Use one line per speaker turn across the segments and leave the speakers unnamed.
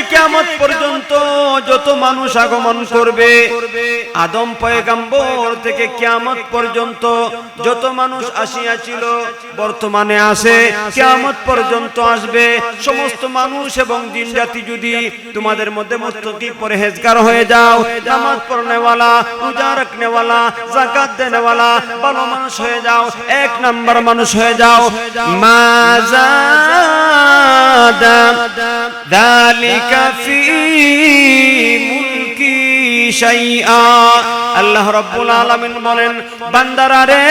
কিয়ামত পর্যন্ত যত মানুষ আগমন করবে, আদম পয়গম্বর থেকে কিয়ামত পর্যন্ত যত মানুষ আসিয়াছিল, বর্তমানে আসে, কিয়ামত পর্যন্ত আসবে, সমস্ত মানুষ এবং জিন জাতি যদি তোমাদের মধ্যে মুত্তাকি পরহেজগার হয়ে যাও, নামাজ পড়নেওয়ালা, রোজা রাখনেওয়ালা, যাকাত দেনেওয়ালা ভালো মানুষ হয়ে যাও, এক নাম্বার মানুষ হয়ে যাও, মাযাদা যালিকা ফি মুলকি শাইআ। আল্লাহ রাব্বুল আলামিন বলেন, বান্দারা রে,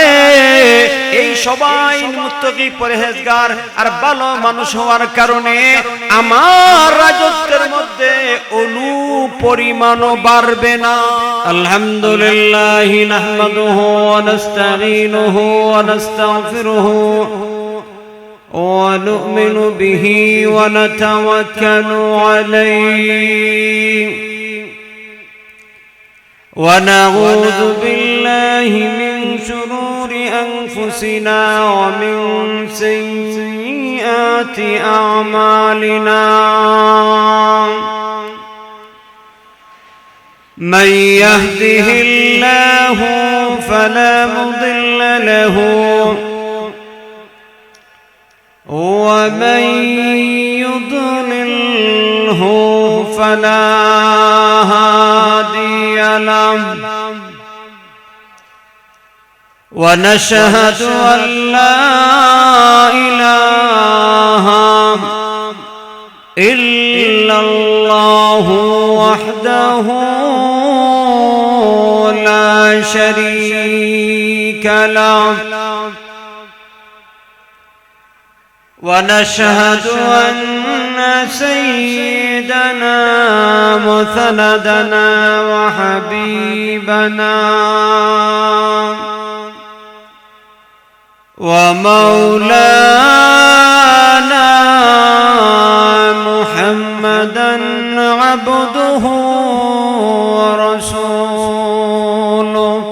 এই সবাই মুত্তাকি পরহেজগার আর ভালো মানুষ হওয়ার কারণে আমার রাজত্বের মধ্যে অনু পরিমাণও বাড়বে না। আলহামদুলিল্লাহ নাহমাদুহু ওয়া নাস্তাঈনুহু ওয়া নাস্তাগফিরুহু ওয়া নু'মিনু বিহি ওয়া নাতাওয়াক্কালু আলাইহি ونعوذ بالله من شرور أنفسنا ومن سيئات أعمالنا من يهده الله فلا مضل له ومن يضلله فلا هادي له ونشهد أن لا إله إلا الله وحده لا شريك له ونشهد أن سيدنا وسندنا وحبيبنا ومولانا محمدا عبده ورسوله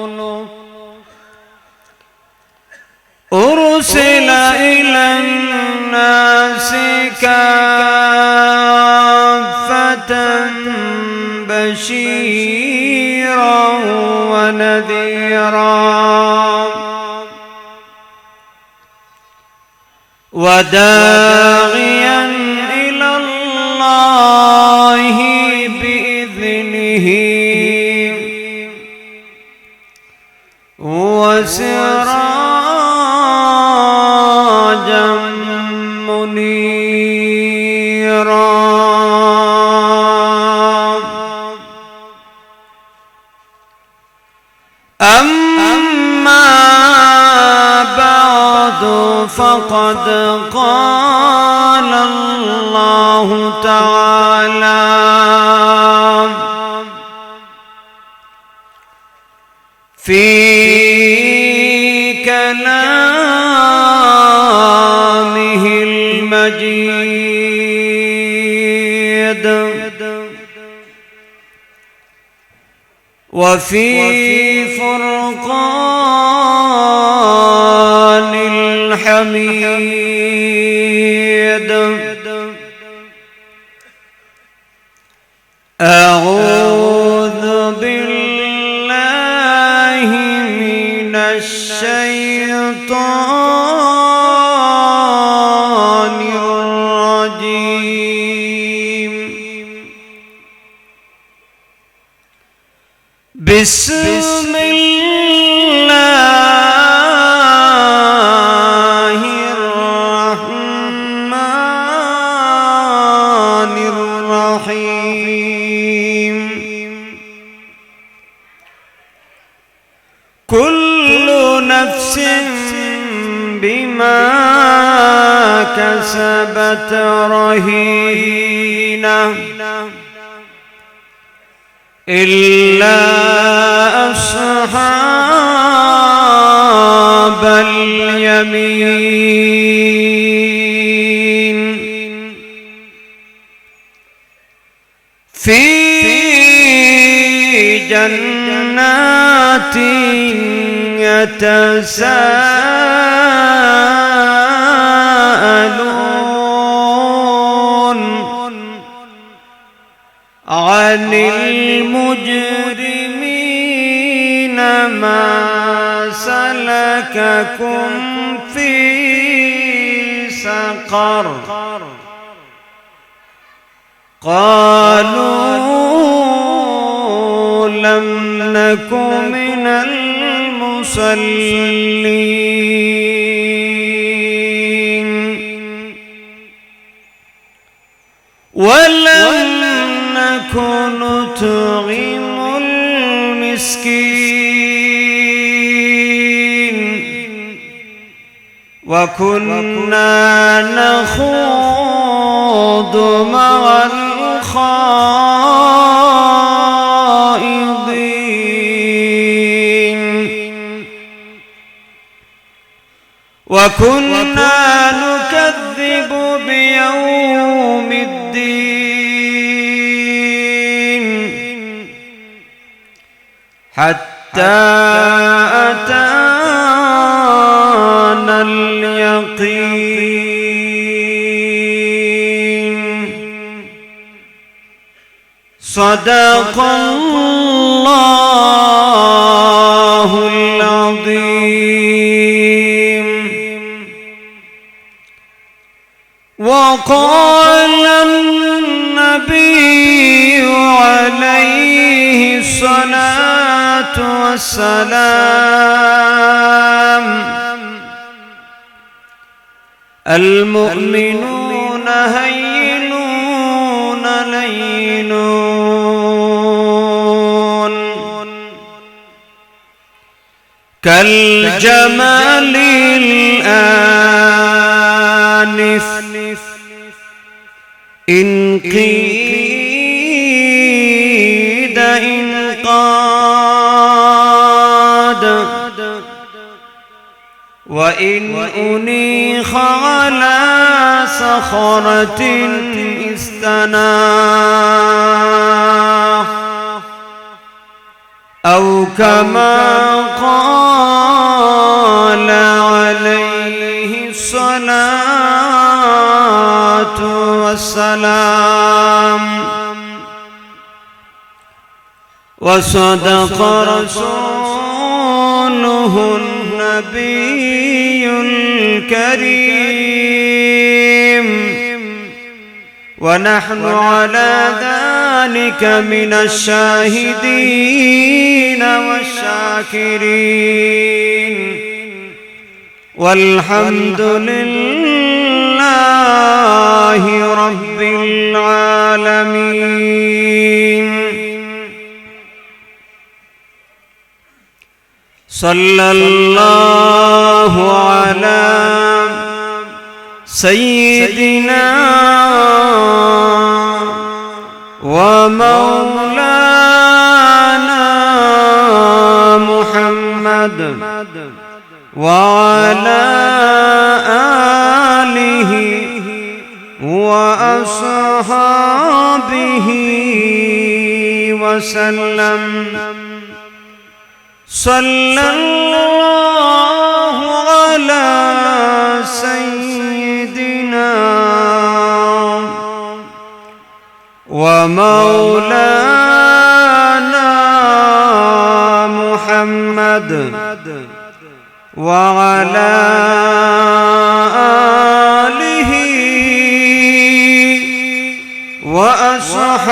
أرسل إلى الناس كافة بشيرا ونذيرا وداعيا إلى الله بإذنه وسراجا منيرا. أما بعد فقد قال الله تعالى في كلامه المجيد وفي فرقان الحميد. أعوذ بالله من الشيطان الرجيم. بسم الله الرحمن الرحيم. كل نفس بما كسبت رهينة إلا أصحاب اليمين في جنات يتساءلون عن المجرمين ما سلككم في سقر قالوا لم نك من المصلين ولم نك نطعم المسكين وكنا نخوض مع الخائضين وكنا نكذب بيوم الدين حتى أتانا اليقين صدق الله العظيم. وقال النبي عليه الصلاة والسلام المؤمنون هينون لينون كالجمال الآنف إن قيد إنقاد وإن أنيخ على صخرة استناخ أو كما قال عليه الصلاة والسلام. وصدق رسوله النبي الكريم ونحن على ذلك من الشاهدين والشاكرين والحمد لله رب العالمين. صلى الله على سيدنا ومولانا محمد وعلى آله وأصحابه وسلم. صلى الله على سيدنا ومولانا محمد وعلى آله وأصحابه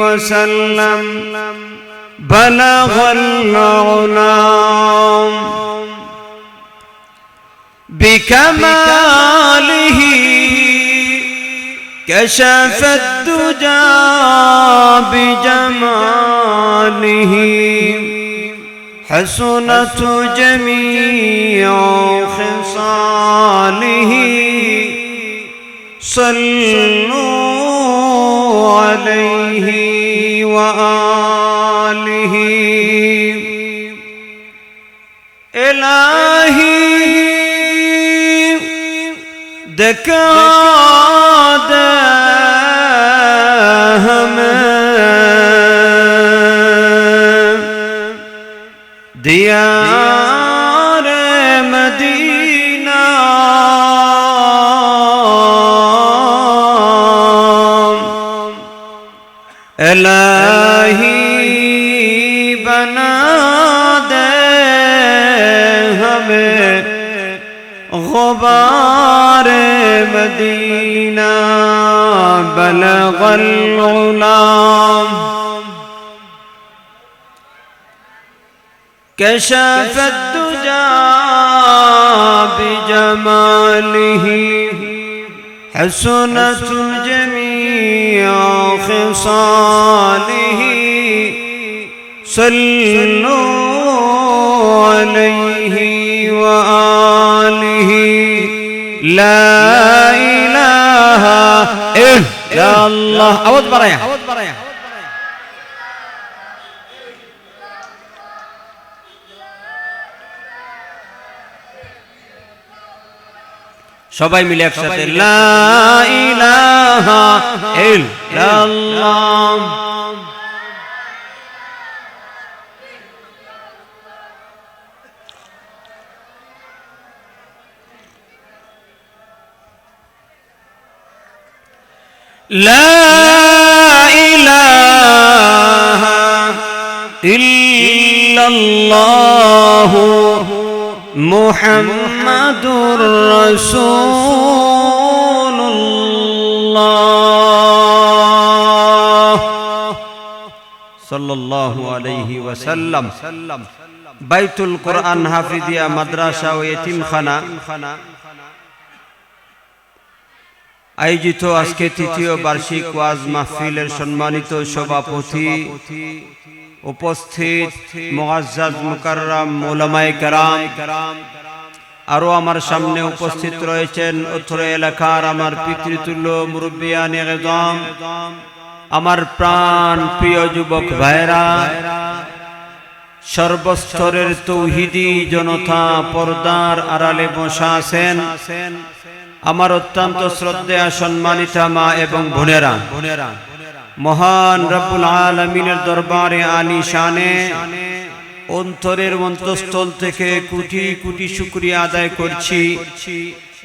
وسلم. بلغ العلا بكماله كشف الدجى بجماله حسنت جميع خصاله. صلوا عليه وآله. إلهي دكاد ديار مدينة इलाही बना दे हमें गुबार मदीना बलगल गुलाम कशफ दुजा बिजमालिही हसनत जमीअ खिसालिही सल्लु अलैहि व आलिहि ला इलाहा इल्लल्लाह। आवाज बढ़ाया। সবাই মিলে একসাথে লা ইলাহা ইল্লাল্লাহ। লা ইলাহা ইল্লাল্লাহ মুহাম্মাদুর রাসূলুল্লাহ সাল্লাল্লাহু আলাইহি ওয়াসাল্লাম। বাইতুল কুরআন হাফিজিয়া মাদ্রাসা ও এতিমখানা আয়োজিত আজকে তৃতীয় বার্ষিক ওয়াজ মাহফিলের সম্মানিত সভাপতি, উপস্থিত মুআজ্জাজ মুকাররম উলামায়ে কেরাম, আরো আমার সামনে উপস্থিত রয়েছেন অত্র এলাকার আমার পিতৃতুল্য মুরব্বিয়ানে ইযম, আমার প্রাণ প্রিয় যুবক ভাইরা, সর্বস্তরের তৌহিদি জনতা, পর্দার আড়ালে বসা আছেন আমার অত্যন্ত শ্রদ্ধেয় সম্মানিতা মা এবং বোনেরা, মহান রব্বুল আলামিনের দরবারে আলী শানে অন্তরের অন্তঃস্থল থেকে কোটি কোটি শুকরিয়া আদায় করছি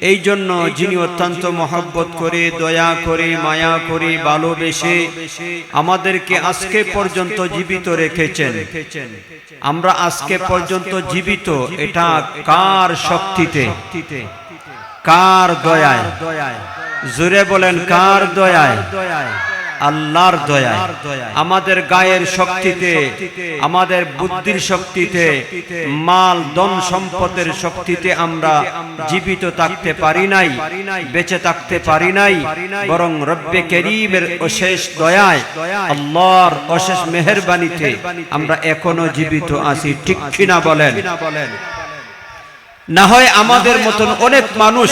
এই জন্য যিনি অত্যন্ত মহব্বত করে, দয়া করে, মায়া করে, ভালোবেসে আমাদেরকে আজকে পর্যন্ত জীবিত রেখেছেন। আমরা আজকে পর্যন্ত জীবিত, এটা কার শক্তিতে, কার দয়ায়? জোরে বলেন, কার দয়ায়? আল্লাহর দয়ায়। আমাদের গায়ের শক্তিতে, আমাদের বুদ্ধির শক্তিতে, মাল ধন সম্পদের শক্তিতে আমরা জীবিত থাকতে পারি নাই, বেঁচে থাকতে পারি নাই, বরং রব্বে করিমের অশেষ দয়ায়, আল্লাহর অশেষ মেহেরবানিতে আমরা এখনো জীবিত আছি। ঠিক কিনা বলেন? না হয় আমাদের মতন অনেক মানুষ,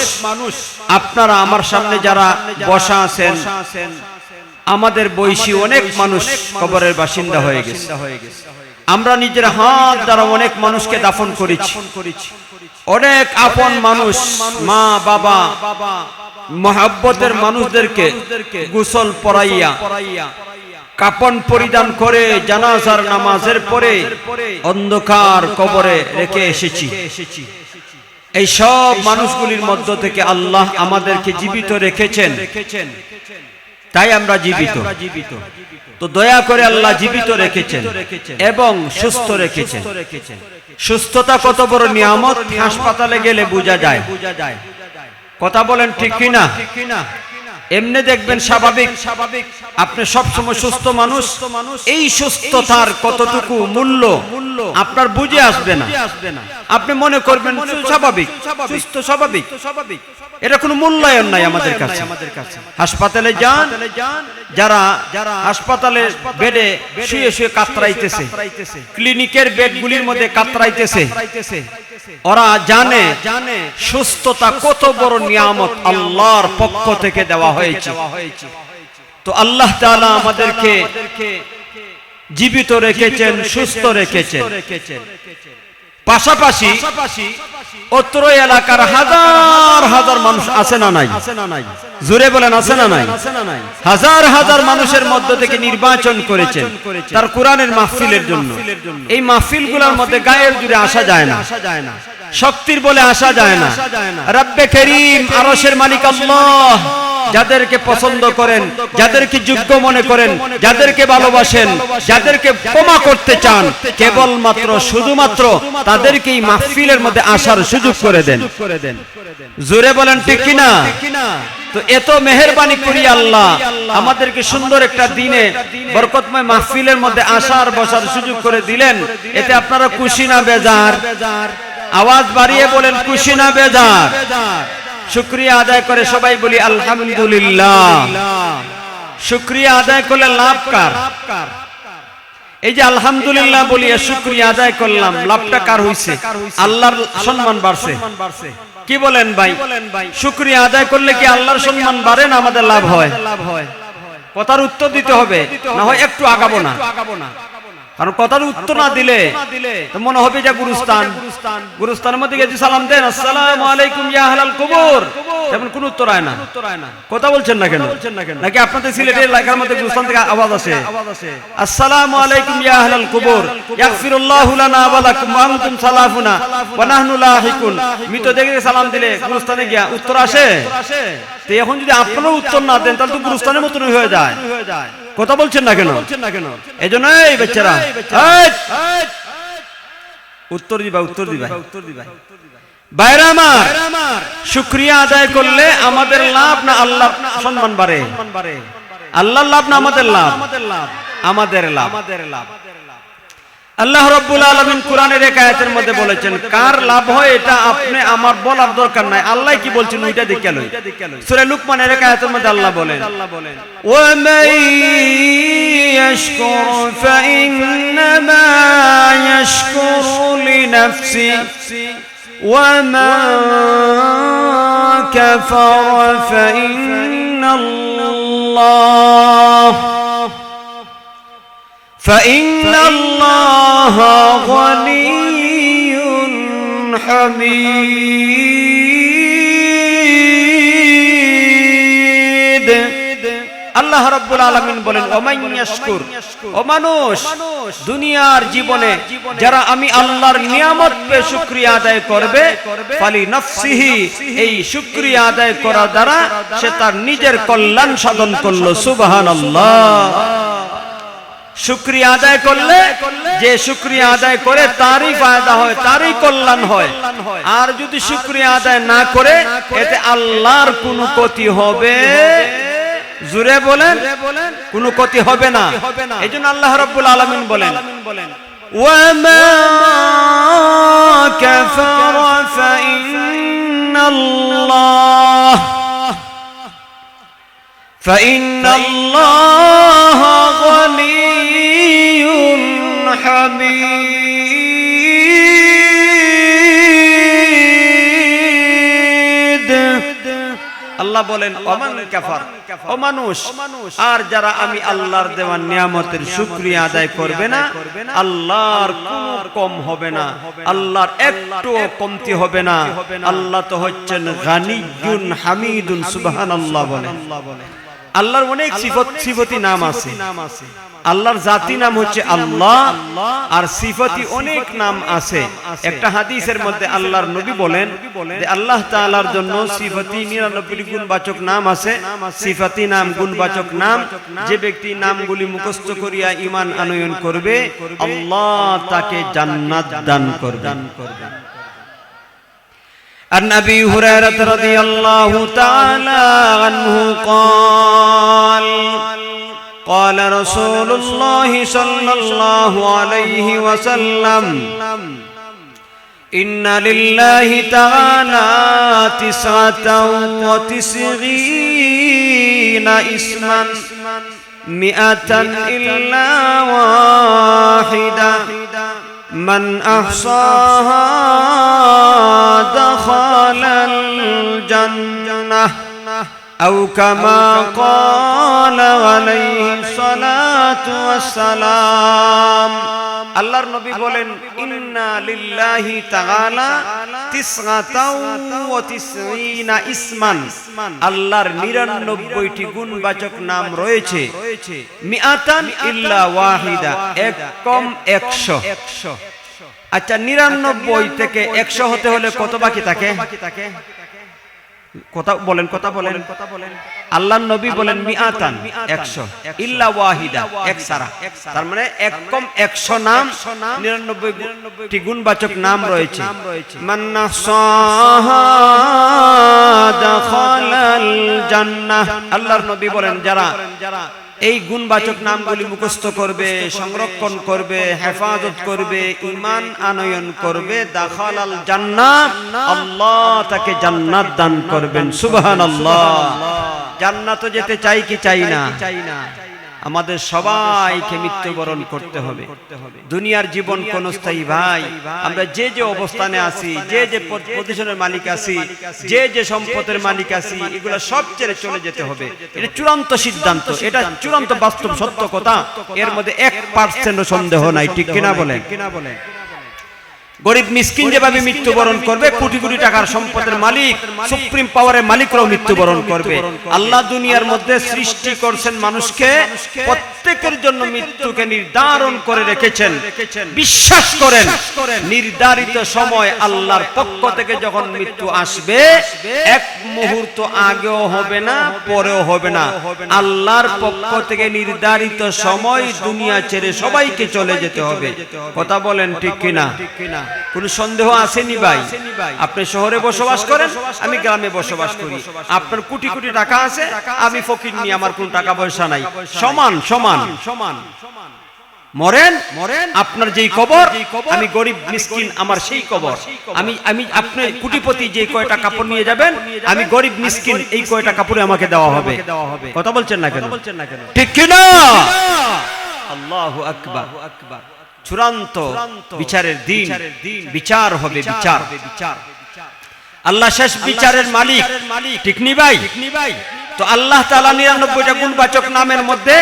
আপনারা আমার সামনে যারা বসা আছেন, আমাদের বয়সী অনেক মানুষ কবরের বাসিন্দা হয়ে গেছে। আমরা নিজের হাত দ্বারা অনেক মানুষকে দাফন করেছি। অনেক আপন মানুষ, মা বাবা, মহব্বতের মানুষদেরকে গোসল পরাইয়া, কাপন পরিধান করে জানাজার নামাজের পরে অন্ধকার কবরে রেখে এসেছি। এই সব মানুষগুলির মধ্য থেকে আল্লাহ আমাদেরকে জীবিত রেখেছেন, তাই আমরা জীবিত। তো দয়া করে আল্লাহ জীবিত রেখেছেন এবং সুস্থ রেখেছেন। সুস্থতা কত বড় নিয়ামত, হাসপাতালে গেলে বোঝা যায়। কথা বলেন ঠিক কিনা? এমনি দেখবেন স্বাভাবিক, আপনি সবসময় সুস্থ মানুষ, এই সুস্থতার কতটুকু মূল্য আপনার বুঝে আসবে না। আপনি মনে করবেন স্বাভাবিক, সুস্থ স্বাভাবিক, এটা কোনো মূল্যায়ন নাই আমাদের কাছে। হাসপাতালে যান, যারা হাসপাতালে বেডে শুয়ে শুয়ে কাতরাইতেছে, ক্লিনিকের বেডগুলির মধ্যে কাতরাইতেছে, ওরা জানে সুস্থতা কত বড় নিয়ামত আল্লাহর পক্ষ থেকে দেওয়া হয়েছে। তো আল্লাহ তাআলা আমাদেরকে জীবিত রেখেছেন, সুস্থ রেখেছেন। পাশাপাশি অত্র এলাকার হাজার হাজার মানুষ আছে না নাই? জোরে বলেন, আছে না নাই? হাজার হাজার মানুষের মধ্য থেকে নির্বাচন করেছেন তার কোরআনের মাহফিলের জন্য। এই মাহফিলগুলোর মধ্যে গায়ের জুড়ে আসা যায় না, শক্তির বলে আসা যায় না। রব্বে করিম আরশের মালিক আল্লাহ যাদেরকে পছন্দ করেন, যাদেরকে যোগ্য মনে করেন, যাদেরকে ভালোবাসেন, যাদেরকে ক্ষমা করতে চান, কেবলমাত্র শুধুমাত্র তাদেরকেই মাহফিলের মধ্যে আসার সুযোগ করে দেন। জোরে বলেন ঠিক কিনা? তো এত মেহেরবানি করি আল্লাহ আমাদেরকে সুন্দর একটা দিনে বরকতময় মাহফিলের মধ্যে আসার বসার সুযোগ করে দিলেন। এতে আপনারা খুশি না বেজার? আওয়াজ বাড়িয়ে বলেন খুশি না বেজার? শুকরিয়া আদায় করে সবাই বলি আলহামদুলিল্লাহ। শুকরিয়া আদায় করলে লাভ কার? এই যে আলহামদুলিল্লাহ বলিয়া শুকরিয়া আদায় করলাম, লাভটা কার হইছে? আল্লাহর সম্মান বাড়ছে। কি বলেন ভাই? শুকরিয়া আদায় করলে কি আল্লাহর সম্মান বাড়ে না আমাদের লাভ হয়? কথার উত্তর দিতে হবে, না হয় একটু আগাবো না। কারণ কথার উত্তর না দিলে তো মনে হবে যে গুরুস্থানের মধ্যে গেছি সালাম দেন, আসসালামু আলাইকুম ইয়া আহলাল কুবুর, যেমন কোন উত্তর হয় না। কথা বলছেন না কেন? নাকি আপনাদের সিলেটের এলাকার মধ্যে গুরুস্থান থেকে আওয়াজ আসে আসসালামু আলাইকুম ইয়া আহলাল কুবুর ইয়াগফিরুল্লাহু লানা ওয়া লাকুম ওয়া আনতুম সালাফুনা ওয়া নাহনু লাহিকুন। মৃত দেখে সালাম দিলে গুরুস্থানে গিয়া উত্তর আসে? তো এখন যদি আপনারা উত্তর না দেন তাহলে তো গুরুস্থানের মতনই হয়ে যায়। কথা বলছেন না কেন? এজন্য এই বাচ্চারা উত্তর দিবা, উত্তর দিবা। বাইরে আমার শুকরিয়া আদায় করলে আমাদের লাভ না আল্লাহর সম্মান বাড়ে? আল্লাহর লাভ না আমাদের লাভ? আমাদের লাভ। আল্লাহ রাব্বুল আলামিন কোরআনের এক আয়াতের মধ্যে বলেছেন, কার লাভ হয় এটা আপনি আমার বলার দরকার নাই, আল্লাহ কি বলছেন ওইটা দেখে লই। সূরা লুকমানের এক আয়াতের মধ্যে আল্লাহ বলেন, ওয়া মান ইয়াশকুর ফাইন্নামা ইয়াশকুরু লিনাফসি ওয়া মান কাফারা فإن الله غني حميد। আল্লাহ রাব্বুল আলামিন বলেন, ওমান ইয়াশকুর, ও মানুষ, দুনিয়ার জীবনে যারা আমি আল্লাহর নিয়ামত পে শুকরিয়া আদায় করবে, ফালি নাফসিহি, এই শুকরিয়া আদায় করা দ্বারা সে তার নিজের কল্যাণ সাধন করলো। সুবহানাল্লাহ। শুকরিয়া আদায় করলে যে শুকরিয়া আদায় করে তারই ফায়দা হয়, তারই কল্যাণ হয়। আর যদি শুকরিয়া আদায় না করে এতে আল্লাহর কোনো ক্ষতি হবে? জোরে বলেন, কোনো ক্ষতি হবে না। এইজন্য আল্লাহ রাব্বুল আলামিন বলেন, ওয়া মা কাফারা ফাইন্নাল্লাহ গনিয়্যুন হামিদ। আল্লাহ বলেন, ওমান কাফার, ও মানুষ, আর যারা আমি আল্লাহর দেওয়া নিয়ামতের শুকরিয়া আদায় করবে না, আল্লাহর কোনো কম হবে না, আল্লাহর একটু কমতি হবে না। আল্লাহ তো হচ্ছেন গানিয়্যুন হামিদুন। সুবহানাল্লাহ বলেন। আল্লাহর অনেক সিফতি নাম আছে। আল্লাহর জাতি নাম হচ্ছে আল্লাহ, আর সিফতি অনেক নাম আছে। একটা হাদিসের মধ্যে আল্লাহর নবী বলেন যে আল্লাহ তাআলার জন্য সিফতি 99টি গুণবাচক নাম আছে। সিফতি নাম, গুণবাচক নাম, যে ব্যক্তি নামগুলি মুখস্থ করিয়া ঈমান আনয়ন করবে আল্লাহ তাকে জান্নাত দান করবেন। عن أبي هريرة رضي الله تعالى عنه قال قال رسول الله صلى الله عليه وسلم إن لله تعالى 99 اسما 100 إلا واحدة من أحصاها دخل الجنة أو كما قال عليه الصلاة والسلام। আল্লাহর নবী বলেন, ইন্না লিল্লাহি তাআলা 99 ইসমান, আল্লাহর 99টি গুণবাচক নাম রয়েছে। মিআতান ইল্লা ওয়াহিদা, এক কম 100। আচ্ছা, 99 থেকে 100 হতে হলে কত বাকি থাকে? কথা বলেন আল্লাহর নবী বলেন মিআতান 100 ইল্লা ওয়াহিদা এক সারা, তার মানে এক কম 100 নাম 99 টি গুণবাচক নাম রয়েছে। মান নাহসাহা দাখালাল জান্নাহ, আল্লাহর নবী বলেন যারা এই গুণবাচক নামগুলি মুখস্থ করবে, সংরক্ষণ করবে, হেফাজত করবে, ঈমান আনয়ন করবে, দাখালাল জান্নাহ, আল্লাহ তাকে জান্নাত দান করবেন। সুবহানাল্লাহ। জান্নাতে যেতে চাই কি চাই না? আমাদের সবাইকে মৃত্যুবরণ করতে হবে। দুনিয়ার জীবন ক্ষণস্থায়ী ভাই। আমরা যে যে অবস্থানে আছি, যে যে পজিশনের মালিক আছি, যে যে সম্পদের মালিক আছি, এগুলো সব ছেড়ে চলে যেতে হবে। এটা চূড়ান্ত সিদ্ধান্ত, এটা চূড়ান্ত বাস্তব সত্য কথা, এর মধ্যে 1% সন্দেহ নাই। ঠিক কিনা বলেন? গরিব মিসকিন যেভাবে মৃত্যুবরণ করবে, কোটি কোটি টাকার সম্পদের মালিক, সুপ্রিম পাওয়ারের মালিকরাও মৃত্যুবরণ করবে। আল্লাহ দুনিয়ার মধ্যে সৃষ্টি করছেন মানুষকে, প্রত্যেকের জন্য মৃত্যুকে নির্ধারণ করে রেখেছেন। বিশ্বাস করেন নির্ধারিত সময় আল্লাহর পক্ষ থেকে যখন মৃত্যু আসবে, এক মুহূর্ত আগেও হবে না, পরেও হবে না। আল্লাহর পক্ষ থেকে নির্ধারিত সময় দুনিয়া ছেড়ে সবাইকে চলে যেতে হবে। কথা বলেন ঠিক কিনা? কোন সন্দেহ আসেনি ভাই? আপনি শহরে বসবাস করেন, আমি গ্রামে বসবাস করি। আপনার কোটি কোটি টাকা আছে, আমি ফকির নি, আমার কোন টাকা পয়সা নাই। সমান সমান সমান। মরেন আপনার যেই কবর, আমি গরিব মিসকিন আমার সেই কবর। আমি আপনি কোটিপতি যে কয়টা কাপড় নিয়ে যাবেন, আমি গরিব মিসকিন এই কয়টা কাপড়ে আমাকে দেওয়া হবে। কথা বলছেন না কেন? ঠিক কিনা? আল্লাহু আকবার। চূড়ান্ত বিচারের দিন বিচার হবে, বিচার। আল্লাহ শেষ বিচারের মালিক। ঠিক নি ভাই? তো আল্লাহ তাআলা 99টা গুণবাচক নামের মধ্যে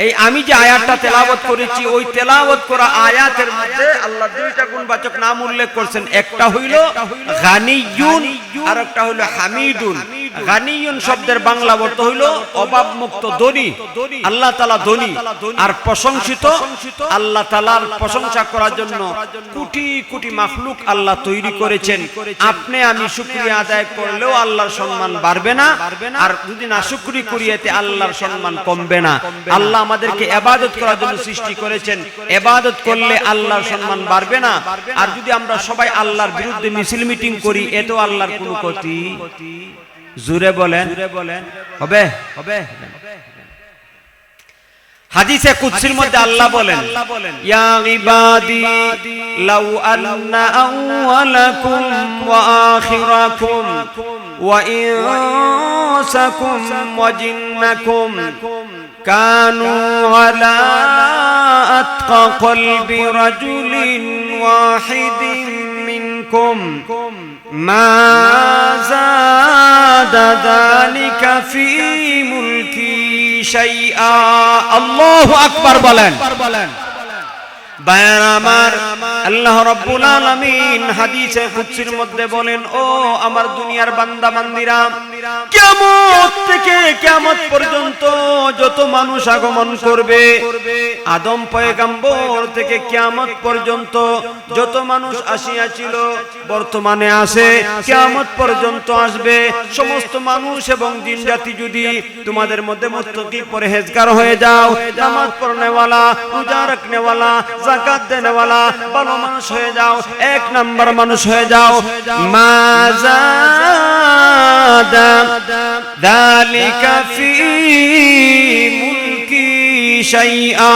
এই আমি যে আয়াতটা তেলাওয়াত করেছি, ওই তেলাওয়াত করা আয়াতের মধ্যে আল্লাহ দুইটা গুণবাচক নাম উল্লেখ করেছেন। একটা হইল গানিয়ুন আর একটা হইল হামিদুন। গানিয়ুন শব্দের বাংলা অর্থ হইল অভাব মুক্ত, ধনী। আল্লাহ তাআলা ধনী আর প্রশংসিত। আল্লাহ তাআলার প্রশংসা করার জন্য কোটি কোটি মাখলুক আল্লাহ তৈরি করেছেন। আপনি আমি শুকরিয়া আদায় করলেও আল্লাহর সম্মান বাড়বে না, আর যদি না শুকরি করি এতে আল্লাহর সম্মান কমবে না। আল্লাহ আমাদেরকে ইবাদত করার জন্য সৃষ্টি করেছেন, ইবাদত করলে আল্লাহর সম্মান বাড়বে না। আর যদি আমরা সবাই আল্লাহর বিরুদ্ধে মিছিল মিটিং করি, এতেও আল্লাহর কোনো ক্ষতি। জোরে বলেন হবে? হাদিসে কুদসির মধ্যে আল্লাহ বলেন, ইয়া ইবাদি লাউ আন্না আউওয়ালাকুম ওয়া আখিরাকুম ওয়া ইনসাকুম ওয়া জিন্নাকুম কানু আলা আতকা কলবি রাজুলিন ওয়াহিদিন মিনকুম মা যাদা যালিকা ফি মুলকি শাইআ। আল্লাহু আকবার বলেন। বায়ান আমার, আল্লাহ রাব্বুল আলামিন হাদিসে কুদসির মধ্যে বলেন, ও আমার দুনিয়ার বান্দা বান্দিরা, কিয়ামত থেকে কিয়ামত পর্যন্ত যত মানুষ আগমন করবে, আদম পয়গম্বর থেকে কিয়ামত পর্যন্ত যত মানুষ আসিয়াছিল, বর্তমানে আসে, কিয়ামত পর্যন্ত আসবে, সমস্ত মানুষ এবং জিন জাতি যদি তোমাদের মধ্যে মুত্তাকি পরহেজগার হয়ে যাও, নামাজ পড়নেওয়ালা, রোজা রাখনেওয়ালা, যাকাত দেনেওয়ালা, ভালো মানুষ হয়ে যাও, এক নাম্বার মানুষ হয়ে যাও, মাযাদা যালিকা ফি মুলকি শাইআ।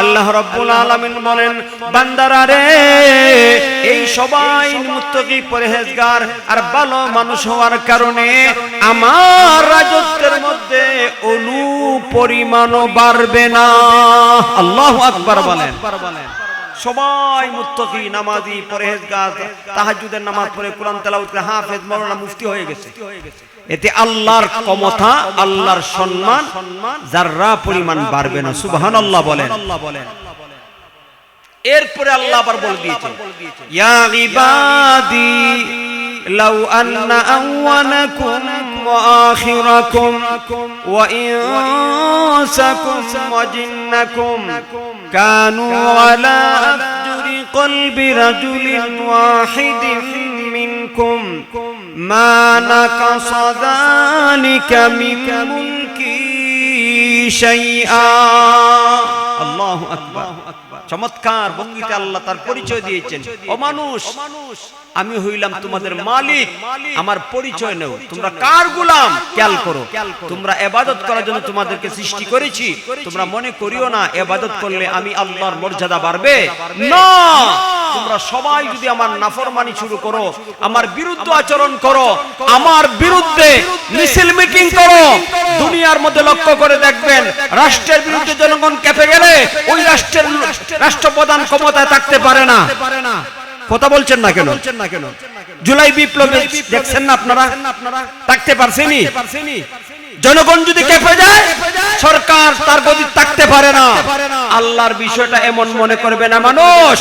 আল্লাহ রাব্বুল আলামিন বলেন, বান্দারা রে, এই সবাই মুত্তাকি পরহেজগার আর ভালো মানুষ হওয়ার কারণে আমার রাজত্বের মধ্যে অনু পরিমাণও বাড়বে না। আল্লাহু আকবার বলেন। সবাই মুত্তাকি, নামাজি, পরহেজগার, তাহাজ্জুদের নামাজ পড়ে, কোরআন তেলাওয়াত করে হাফেজ, মাওলানা, মুফতি হয়ে গেছে। এতে আল্লাহর ক্ষমতা, আল্লাহর সম্মান যাররা পরিমাণ বাড়বে না। সুবহানাল্লাহ বলেন। এরপরে আল্লাহ আবার বলে দিয়েছেন, ইয়া ইবাদি লাউ আন্না আউওয়ালাকুম ওয়া আখিরাকুম ওয়া ইনসাকুম ওয়া জিন্নাকুম কানু আলা আফজুরি কলবি রাজুলিন ওয়াহিদিন মিনকুম মা নাকাসা যালিকা মিন মুলকি শাইআ। আল্লাহু আকবার। চমৎকার ভঙ্গিতে আল্লাহ তার পরিচয় দিয়েছেন। ও মানুষ, আমি হইলাম তোমাদের মালিক, আমার পরিচয় নাও। তোমরা কার গোলাম খেয়াল করো। তোমরা ইবাদত করার জন্য তোমাদেরকে সৃষ্টি করেছি। তোমরা মনে করিও না ইবাদত করলে আমি আল্লাহর মর্যাদা বাড়বে। না, তোমরা সবাই যদি আমার নাফরমানি শুরু করো, আমার বিরুদ্ধে আচরণ করো, আমার বিরুদ্ধে মিছিল মিটিং করো, দুনিয়ার মধ্যে লক্ষ্য করে দেখবেন রাষ্ট্রের বিরুদ্ধে জনগণ কেঁপে গেলে ওই রাষ্ট্রের রাষ্ট্রপ্রধান ক্ষমতায় থাকতে পারে না। কথা বলছেন না কেন? জুলাই বিপ্লবে দেখছেন না আপনারা, থাকতে পারছেনি? জনগণ যদি কেঁপে যায় সরকার তার গদি থাকতে পারে না। আল্লাহর বিষয়টা এমন মনে করবে না মানুষ।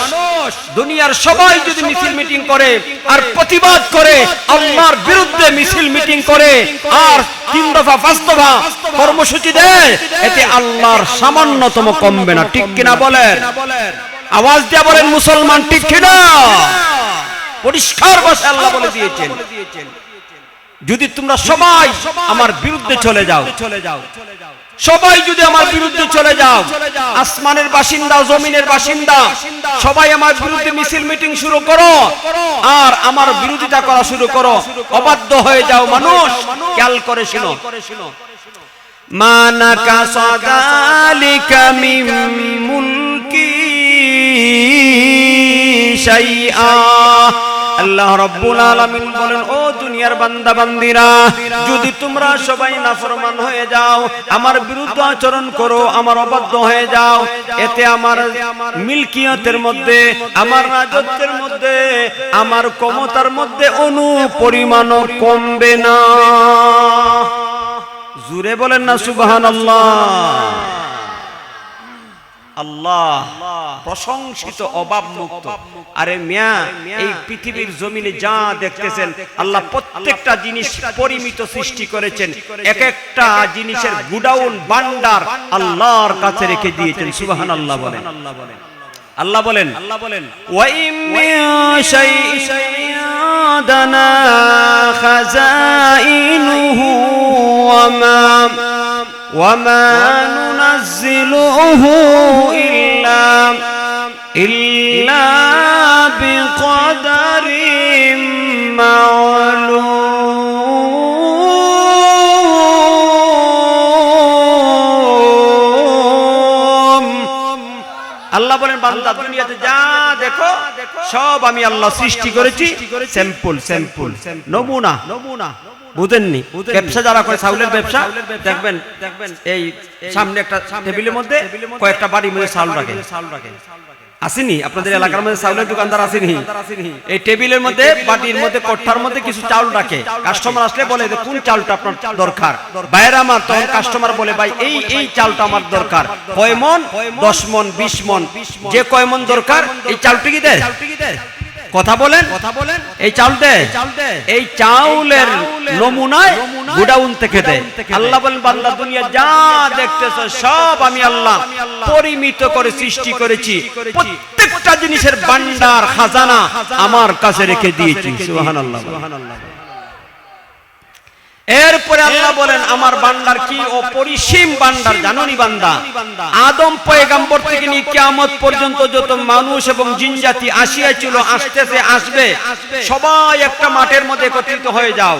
দুনিয়ার সবাই যদি মিছিল মিটিং করে আর প্রতিবাদ করে, আল্লাহর বিরুদ্ধে মিছিল মিটিং করে আর 3 দফা 5 দফা কর্মসূচি দেয়, এতে আল্লাহর সামান্যতম কমবে না। ঠিক কিনা বলেন? আওয়াজ দিয়ে বলেন মুসলমান, ঠিক কিনা? পরিষ্কার ভাষায় আল্লাহ বলে দিয়েছেন, যদি তোমরা সবাই আমার বিরুদ্ধে চলে যাও, সবাই যদি আমার বিরুদ্ধে চলে যাও, আসমানের বাসিন্দা জমিনের বাসিন্দা সবাই আমার বিরুদ্ধে মিছিল মিটিং শুরু করো আর আমার বিরোধিতা করা শুরু করো, অবাধ্য হয়ে যাও মানুষ, খেয়াল করে শুনো, মা নাকাসা যালিকা মিন মুলকি শাইআ। আল্লাহ রাব্বুল আলামিন বলেন, ও দুনিয়ার বান্দা বান্দিরা, যদি তোমরা সবাই নাফরমান হয়ে যাও, আমার বিরুদ্ধে আচরণ করো, আমার অবাধ্য হয়ে যাও, এতে আমার মিলকিয়তের মধ্যে, আমার রাজত্বের মধ্যে, আমার ক্ষমতার মধ্যে অনুপরিমাণও কমবে না। জুরে বলেন না সুবহানাল্লাহ। আল্লাহ প্রশংসিত, অভাব মুক্ত। আরে মিয়া, এই পৃথিবীর জমিনে যা দেখতেছেন আল্লাহ প্রত্যেকটা জিনিস পরিমিত সৃষ্টি করেছেন। এক একটা জিনিসের গুডাউন ভান্ডার আল্লাহর কাছে রেখে দিয়েছেন। সুবহানাল্লাহ বলেন। আল্লাহ বলেন, ওয়া ইম মিন শাইইন আদানা খাযাইনুহু ওয়া মা নুনাজ্জিলুহু ইল্লা বিকদারিম মা'লুম। আল্লাহ বলেন, বান্দা দুনিয়াতে যা দেখো সব আমি আল্লাহ সৃষ্টি করেছি স্যাম্পল, নমুনা। বুঝেননি? ব্যবসা যারা করে, চাউলের ব্যবসা, দেখবেন এই সামনে একটা টেবিলের মধ্যে কয়েকটা বাড়ির মধ্যে চাউল রাখে। আসেনি আপনাদের এলাকার মধ্যে চাউলের দোকানদার? আসেনি? এই টেবিলের মধ্যে, বাটির মধ্যে, কোঠার মধ্যে কিছু চাউল রাখে। কাস্টমার আসলে বলে যে কোন চাউলটা আপনার দরকার? বাইরে আমার তখন কাস্টমার বলে, ভাই এই চাউলটা আমার দরকার। কয় মন? 10 মন, 20 মন, যে কয় মন দরকার এই চাউলটি কি দেয়? কথা বলেন, এই চাউল দেয়। এই চাউলের নমুনায় গোডাউন থেকে দেয়। আল্লাহ বলেন, বান্দা দুনিয়া যা দেখতেছো সব আমি আল্লাহ পরিমিত করে সৃষ্টি করেছি। প্রত্যেকটা জিনিসের ভান্ডার, খাজানা আমার কাছে রেখে দিয়েছি। সুবহানাল্লাহ। এরপরে আল্লাহ বলেন, আমার ভান্ডার কি অপরিসীম ভান্ডার, জানোনি বান্দা? আদম পয়গম্বর থেকে নিয়ে কিয়ামত পর্যন্ত যত মানুষ এবং জিন জাতি আসিয়াছিল, আসতেছে, আসবে, সবাই একটা মাঠের মধ্যে একত্রিত হয়ে যাও।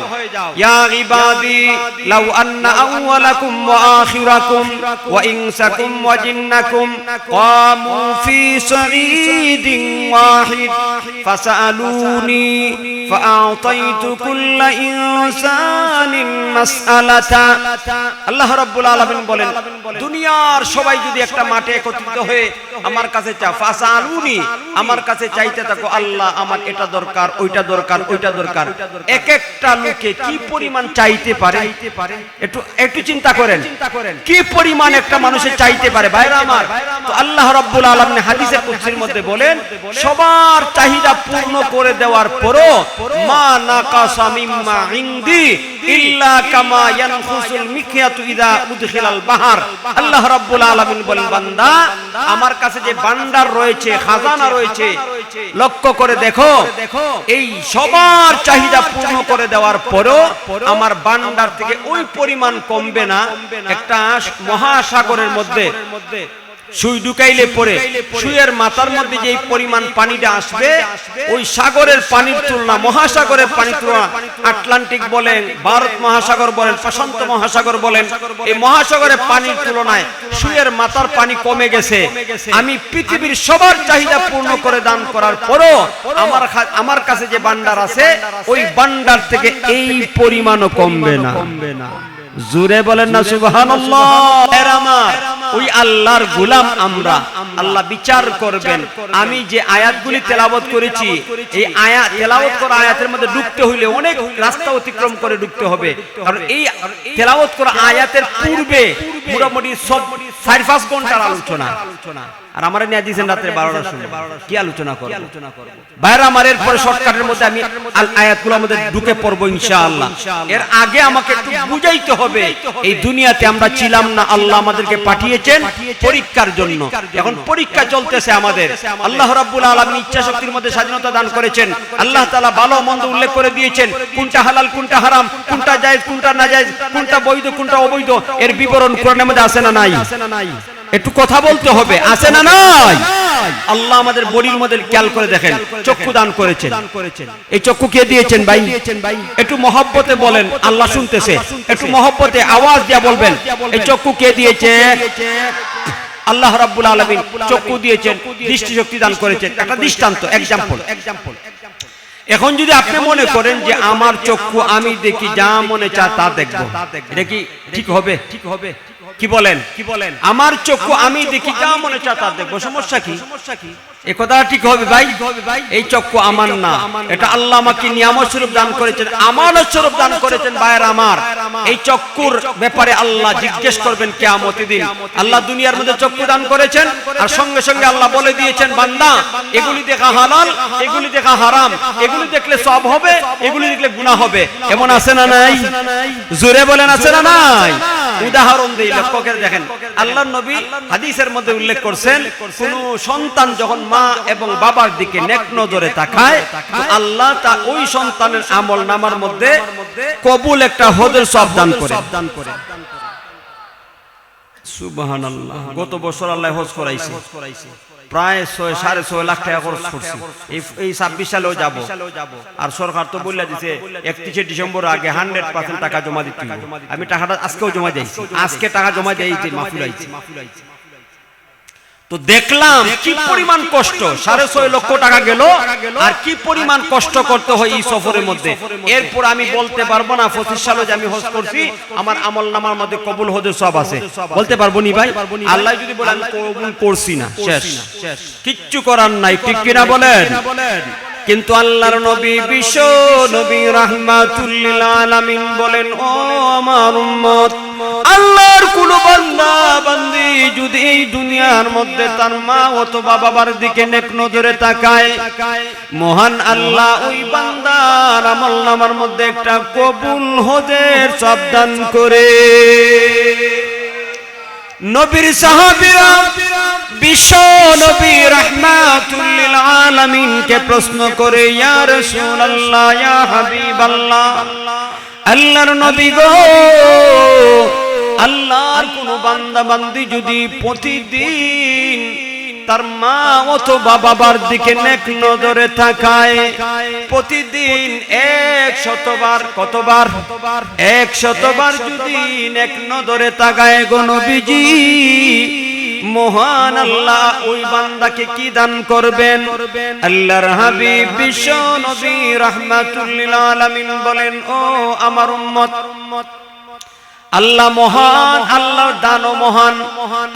ইয়া ইবাদি লাউ আন্না আউওয়ালাকুম ওয়া আখিরাকুম ওয়া ইনসাকুম ওয়া জিন্নাকুম কামু ফি সাঈদিন ওয়াহিদ ফাসআলুনি ফাআতাইতু কুল্লা ইনসানিন মাসআলাতা। আল্লাহ রাব্বুল আলামিন বলেন, দুনিয়ার সবাই যদি একটা মাঠে একত্রিত হয়ে আমার কাছে চাও, ফাসআলুনি, আমার কাছে চাইতে থাকো, আল্লাহ আমার এটা দরকার, ওইটা দরকার, ওইটা দরকার। এক একটা লোকে কি পরিমাণ চাইতে পারে একটু চিন্তা করেন, কি পরিমাণ একটা মানুষের চাইতে পারে ভাইরা আমার। তো আল্লাহ রাব্বুল আলামিন হাদিসে কুদসির মধ্যে বলেন, সবার চাহিদা পূর্ণ করে দেওয়ার পরও মা নাকাসা মিম্মা ইনদি ইল্লা কামা ইয়ানখুসুল মিকিয়াতু ইযা উদখিলাল বাহার। আল্লাহ রাব্বুল আলামিন বলেন, বান্দা আমার কাছে যে ভান্ডার রয়েছে, খাজানা রয়েছে, লক্ষ্য করে দেখো, এই সবার চাহিদা পূর্ণ করে দেওয়ার পরও আমার ভান্ডার থেকে ওই পরিমাণ কমবে না। একটা মহাসাগরের মধ্যে সুই ঢুকাইলে পরে সুইয়ের মাথার মধ্যে যে পরিমাণ পানিটা আসবে, ওই সাগরের পানির তুলনা, মহাসাগরের পানির তুলনা, আটলান্টিক বলেন, ভারত মহাসাগর বলেন, প্রশান্ত মহাসাগর বলেন, এই মহাসাগরের পানির তুলনায় সুইয়ের মাথার পানি কমে গেছে। আমি পৃথিবীর সবার চাহিদা পূর্ণ করে দান করার পরও আমার কাছে যে ভান্ডার আছে, ওই ভান্ডার থেকে এই পরিমাণও কমবে না। জোরে বলেন না সুবহানাল্লাহ। আমার ওই আল্লাহর গোলাম আমরা, আল্লাহ বিচার করবেন। আমি যে আয়াতগুলি তেলাওয়াত করেছি, এই আয়াত তেলাওয়াত করা আয়াতের মধ্যে ঢুকতে হইলে অনেক রাস্তা অতিক্রম করে ঢুকতে হবে। কারণ এই তেলাওয়াত করা আয়াতের পূর্বে মোটামুটি সব 4-5 ঘন্টার আলোচনা, আর আমারে নিয়ে দিয়েছেন রাত্রে 12টার সময়। কি আলোচনা করব ভাইরা আমার? এরপরে শর্টকাটের মধ্যে আমি আয়াতগুলো আমাদের ঢুকে পড়বো ইনশাআল্লাহ। এর আগে আমাকে একটু বুঝাইতে হবে, এই দুনিয়াতে আমরা ছিলাম না, আল্লাহ আমাদেরকে পাঠিয়েছেন পরীক্ষার জন্য। এখন পরীক্ষা চলতেছে আমাদের। আল্লাহ রাব্বুল আলামিন ইচ্ছা শক্তির মধ্যে স্বাধীনতা দান করেছেন। আল্লাহ তাআলা ভালো মন্দ উল্লেখ করে দিয়েছেন, কোনটা হালাল কোনটা হারাম, কোনটা জায়েজ কোনটা নাজায়েজ, কোনটা বৈধ কোনটা অবৈধ, এর বিবরণ কোরআনের মধ্যে আছে না নাই? একটু কথা বলতে হবে, আছে না নাই? আল্লাহ আমাদের বডির মধ্যে খেয়াল করে দেখেন, চক্ষু দান করেছেন। এই চক্ষু কে দিয়েছেন ভাই? একটু মহব্বতে বলেন, আল্লাহ শুনতেছে। একটু মহব্বতে আওয়াজ দিয়ে বলবেন, এই চক্ষু কে দিয়েছে? আল্লাহ রাব্বুল আলামিন চক্ষু দিয়েছেন, দৃষ্টি শক্তি দান করেছেন। একটা দৃষ্টান্ত, এক্সাম্পল। এখন যদি আপনি মনে করেন যে আমার চক্ষু আমি দেখি, যা মনে চায় তা দেখবো, এটা কি ঠিক হবে? কি বলেন? আমার চক্ষু আমি দেখি, যা মনে চায় তা দেখবো, সমস্যা কি? এই কথা ঠিক হবে ভাই? এই চক্ষু আমার না, এটা আল্লাহ আমাকে নিয়ামত স্বরূপ দান করেছেন, আমানত স্বরূপ দান করেছেন। ভাইরা আমার, এই চক্ষুর ব্যাপারে আল্লাহ জিজ্ঞেস করবেন কিয়ামতের দিন। আল্লাহ দুনিয়ার মধ্যে চক্ষু দান করেছেন, আর সঙ্গে সঙ্গে আল্লাহ বলে দিয়েছেন, বান্দা এগুলি দেখা হালাল, এগুলি দেখা হারাম, এগুলি দেখলে সওয়াব হবে, এগুলি দেখলে গুনাহ হবে। এমন আছে না নাই? জোরে বলেন, আছে না নাই? উদাহরণ দেই, লক্ষ্য করে দেখেন। আল্লাহর নবী হাদিসের মধ্যে উল্লেখ করছেন, কোন সন্তান যখন মা এবং বাবার দিকে নেক নজরে তাকায়, তো আল্লাহ তা ওই সন্তানের আমল নামার মধ্যে কবুল একটা হজের সওয়াব দান করে। সুবহানাল্লাহ। গত বছর আল্লাহ হজ করাইছে, প্রায় 6.5 লাখ টাকা খরচ করছি। এই 26 সালেও যাব। আর সরকার তো বলে দিয়েছে 31 ডিসেম্বর আগে 100% টাকা জমা দিতে হবে। আমি টাকাটা আজকেও জমা দিয়েছি, আজকে টাকা জমা দিয়েছি, মাহফিল আইছে। তো দেখলাম কি পরিমাণ কষ্ট, 6.5 লক্ষ টাকা গেল, আর কি পরিমাণ কষ্ট করতে হয় এই সফরের মধ্যে। এরপর আমি বলতে পারবো না 25 সালে যে আমি হজ করছি, আমার আমল নামার মধ্যে কবুল হজের সব আছে, বলতে পারবো নি ভাই? আল্লাহ যদি বলে আমি কবুল করছি না, শেষ, কিচ্ছু করার নাই, ঠিক কিনা বলেন? কিন্তু আল্লাহর নবী, বিশ্ব নবী রাহমাতুল লিল আলামিন বলেন, ও আমার উম্মত, আল্লাহর কোন বান্দা বান্দি যদি এই দুনিয়ার মধ্যে তার মা অথবা বাবার দিকে নেক নজরে তাকায়, মহান আল্লাহ ওই বান্দার আমলনামার মধ্যে একটা কবুল হজের সওয়াব দান করে। নবীর সাহাবীরা বিশ্ব নবী রাহমাতুল লিল আলামিন কে প্রশ্ন করে, ইয়া রাসূলুল্লাহ, ইয়া হাবিবাল্লাহ, আল্লাহর নবী গো, আল্লাহর কোন বান্দা বান্দি যদি প্রতিদিন তার মা অথবা বাবার দিকে নেক নজরে তাকায়, প্রতিদিন 100 বার, কতবার? 100 বার যদি নেক নজরে তাকায় গো নবীজি, মহান আল্লাহ ওই বান্দাকে কি দান করবেন? আল্লাহর হাবিব বিশ্ব নবী রাহমাতুল লিল আলামিন বলেন, ও আমার উম্মত, আল্লাহ মহান, আল্লাহর দানও মহান।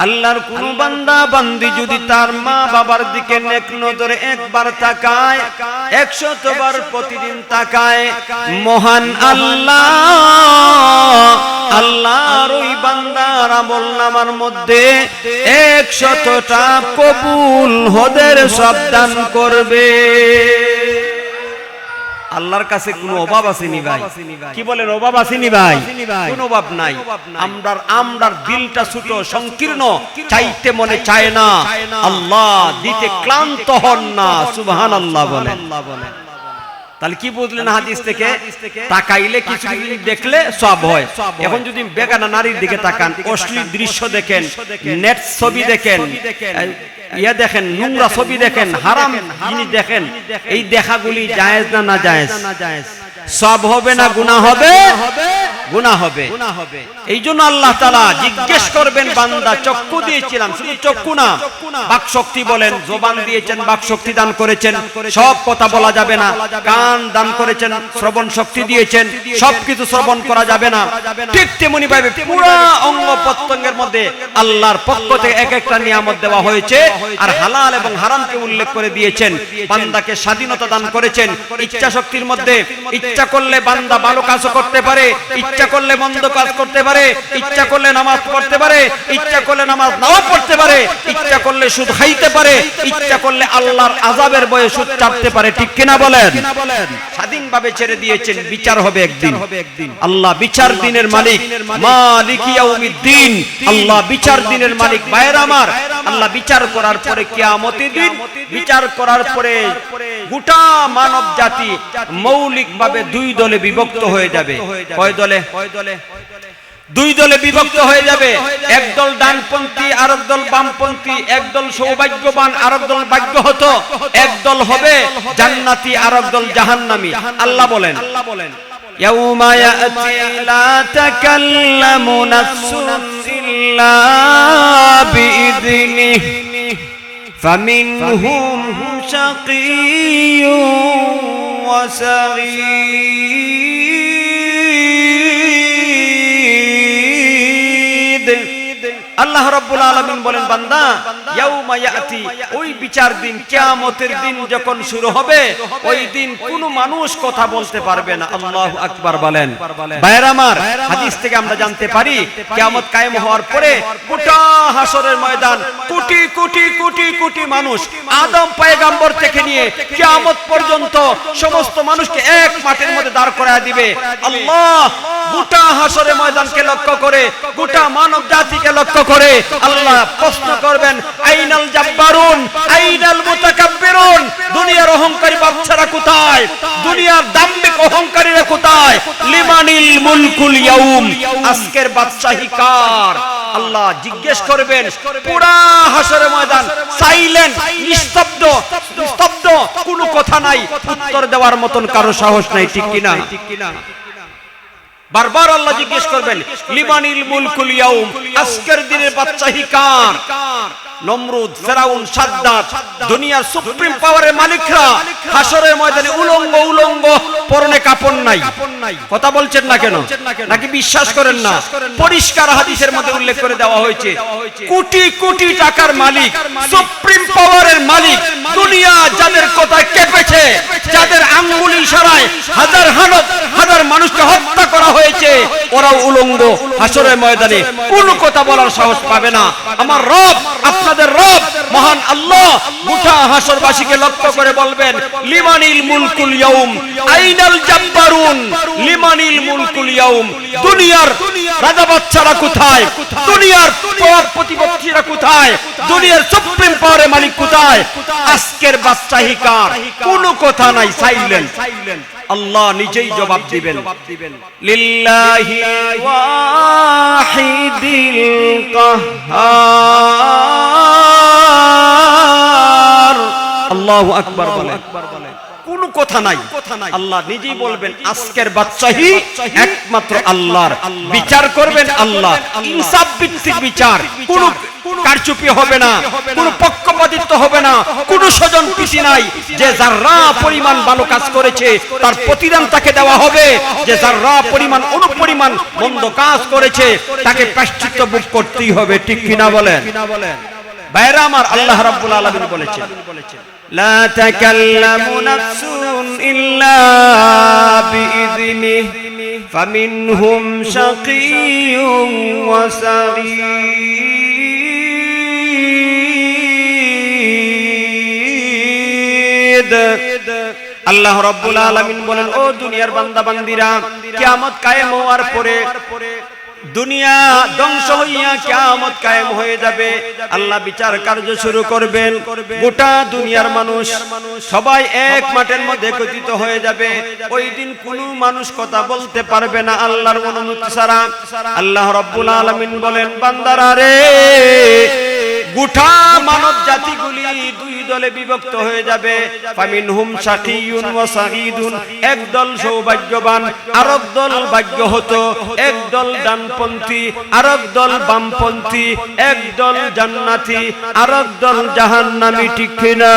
আল্লাহর কোন বান্দা বান্দি যদি তার মা বাবার দিকে নেক নজরে একবার তাকায়, 100 বার প্রতিদিন তাকায়, মহান আল্লাহ আল্লাহর ওই বান্দার আমলনামার মধ্যে 100টা কবুল হজের সওয়াব দান করবে। আল্লাহর কাছে কোনো অভাব আসেনি ভাই, কি বলেন অভাব আসেনি ভাই? কোনো অভাব নাই। আমরার দিলটা ছোট সংকীর্ণ, চাইতে মনে চায় না, আল্লাহ দিতে ক্লান্ত হন না, সুবহানাল্লাহ বলেন। তাহলে কি বুঝলেন হাদিস থেকে? তাকাইলে কিছু দেখলে সব হয়। এখন যদি বেগানা নারীর দিকে তাকান, অশ্লীল দৃশ্য দেখেন, নেট ছবি দেখেন, ইয়া দেখেন, নোংরা ছবি দেখেন, হারাম জিনিস দেখেন, এই দেখাগুলি জায়েজ না না জায়েজ? সব হবে না গুনাহ হবে? গুনাহ হবে। এই জন্য আল্লাহ তাআলা জিজ্ঞেস করবেন, বান্দা চক্ষু দিয়েছিলাম, শুধু চক্ষু না, বাক শক্তি বলেন, জবান দিয়েছেন, বাক শক্তি দান করেছেন, সব কথা বলা যাবে না। কান দান করেছেন, শ্রবণ শক্তি দিয়েছেন, সবকিছু শ্রবণ করা যাবে না। ঠিক তেমনি ভাবে পুরো অঙ্গ প্রত্যঙ্গের মধ্যে আল্লাহর পক্ষ থেকে এক একটা নিয়ামত দেওয়া হয়েছে, আর হালাল এবং হারামকে উল্লেখ করে দিয়েছেন। বান্দাকে স্বাধীনতা দান করেছেন ইচ্ছা শক্তির মধ্যে। ইচ্ছা করলে বান্দা ভালো কাজও করতে পারে, ইচ্ছা করলে মন্দ কাজ করতে পারে, ইচ্ছা করলে নামাজ পড়তে পারে, ইচ্ছা করলে নামাজ নাও পড়তে পারে, ইচ্ছা করলে সুদ খাইতে পারে, ইচ্ছা করলে আল্লাহর আযাবের ভয়ে সুদ চাটতে পারে। ঠিক কিনা বলেন? স্বাধীনভাবে ছেড়ে দিয়েছেন। বিচার হবে একদিন। আল্লাহ বিচার দিনের মালিক, মালিক ইয়াউমিদ্দিন। আল্লাহ বিচার দিনের মালিক। ভাইরা আমার, আল্লাহ বিচার করার পরে কিয়ামতের দিন, বিচার করার পরে গোটা মানব জাতি মৌলিকভাবে দুই দলে বিভক্ত হয়ে যাবে। কয় দলে? দুই দলে বিভক্ত হয়ে যাবে। একদল ডানপন্থী, আরেক দল বামপন্থী। একদল সৌভাগ্যবান, আরেক দল ভাগ্যহত। একদল হবে জান্নাতি, আরেক দল জাহান্নামী। আল্লাহ বলেন, ইয়াউমা ইয়াতি লা তাকাল্লামু নাফসুন ইল্লা বিইذনিহি ফামিনহুম শাকিয়্যুন ওয়া সাঈদ। আল্লাহ রাব্বুল আলামিন বলেন, বান্দা ইয়াউমা ইয়াতি, ওই বিচার দিন, কিয়ামতের দিন যখন শুরু হবে, ওই দিন কোনো মানুষ কথা বলতে পারবে না। আল্লাহু আকবার বলেন। ভাইরা আমার, হাদিস থেকে আমরা জানতে পারি কিয়ামত কায়েম হওয়ার পরে গোটা হাসরের ময়দান কোটি কোটি কোটি কোটি মানুষ, আদম পয়গম্বর থেকে নিয়ে কিয়ামত পর্যন্ত সমস্ত মানুষকে এক মাঠের মধ্যে দাঁড় করায় দিবে। আল্লাহ গোটা হাসরের ময়দানকে লক্ষ্য করে, গোটা মানব জাতিকে লক্ষ্য করে আল্লাহ প্রশ্ন করবেন, আইনাল জাব্বারুন, আইনাল মুতাকাব্বিরুন। দুনিয়ার অহংকারী বাদশারা কোথায়? দুনিয়ার দাম্ভিক অহংকারীরা কোথায়? লিমানিল মুলকুল ইয়াউম, আজকের বাদশাহী কার? আল্লাহ জিজ্ঞেস করবেন। পুরা হাসরের ময়দান সাইলেন্ট, নিস্তব্ধ, নিস্তব্ধ, কোনো কথা নাই, উত্তর দেওয়ার মতন কারো সাহস নাই। ঠিক কিনা? বারবার আল্লাহ জিজ্ঞেস করবেন, লিমানিল মুলকুল ইয়াউম, আজকের দিনের বাদশাহী কার? নমরুদ, ফেরাউন, সাদ্দাত, দুনিয়ার সুপ্রিম পাওয়ারের মালিকরা হাসরের ময়দানে উলঙ্গ উলঙ্গ, পরনে কাপড় নাই। কথা বলছেন না কেন? নাকি বিশ্বাস করেন না? পরিষ্কার হাদিসের মধ্যে উল্লেখ করে দেওয়া হয়েছে, কোটি কোটি টাকার মালিক, সুপ্রিম পাওয়ারের মালিক, দুনিয়া যাদের কথায় কেঁপেছে, যাদের আঙ্গুল ইশারায় হাজার হাজার মানুষকে হত্যা করা হয়েছে, ওরাও উলঙ্গ হাসরের ময়দানে কোনো কথা বলার সাহস পাবে না। আমার রব, আপনাদের রব মহান আল্লাহ গোটা হাসরবাসীকে লক্ষ্য করে বলবেন, লিমানিল মুলকুল ইয়াউম, আইনাল জাব্বারুন, লিমানিল মুলকুল ইয়াউম। দুনিয়ার রাজা বাদশারা কোথায়? দুনিয়ার প্রতিপক্ষীরা কোথায়? দুনিয়ার সুপ্রিম পাওয়ারের মালিক কোথায়? আজকের বাদশাহী কার? কোনো কথা নাই, সাইলেন্ট। আল্লাহ নিজেই জবাব দিবেন, লিল্লাহি ওয়াহিদিল কাহ্হার। আল্লাহু আকবার বলেন। কোনো কথা নাই, আল্লাহ নিজেই বলবেন, আজকের বাদশাহী একমাত্র আল্লাহর। বিচার করবেন আল্লাহ, ইনসাফ ভিত্তিক বিচার। কোনো কারচুপি হবে না, কোনো পক্ষপাতিত্ব হবে না, কোনো স্বজন প্রীতি নাই। যে যারা পরিমাণ ভালো কাজ করেছে তার প্রতিদান তাকে দেওয়া হবে, যে যারা পরিমাণ অনুপরিমাণ মন্দ কাজ করেছে তাকে প্রায়শ্চিত্ত ভোগ করতেই হবে। ঠিক কিনা বলেন? ভাইরা আমার, আল্লাহ রাব্বুল আলামিন বলেছেন, লা তাকাল্লামু নাফসুন ইল্লা বিইذনিহি ফামিনহুম শাকিয়্যুন ওয়া সাঈদ। আল্লাহ রাব্বুল আলামিন বলেন, ও দুনিয়ার বান্দা বান্দিরা, কিয়ামত কায়েম হওয়ার পরে দুনিয়া ধ্বংস হইয়া কিয়ামত কায়েম হয়ে যাবে। আল্লাহ বিচার কার্য শুরু করবেন। গোটা দুনিয়ার মানুষ সবাই এক মাঠের মধ্যে একত্রিত হয়ে যাবে। ওই দিন কোনো মানুষ কথা বলতে পারবে না আল্লাহর অনুমতি ছাড়া। আল্লাহ রাব্বুল আলামিন বলেন, বান্দারা রে, গোটা মানব জাতিগুলি দুই দলে বিভক্ত হয়ে যাবে। ফামিনহুম শাকিয়ুন ওয়া সাঈদুন, একদল সৌভাগ্যবান, আরেক দল ভাগ্যহত, একদল ডানপন্থী, আরেক দল বামপন্থী, একদল জান্নাতি, আরেক দল জাহান্নামী। ঠিক কিনা?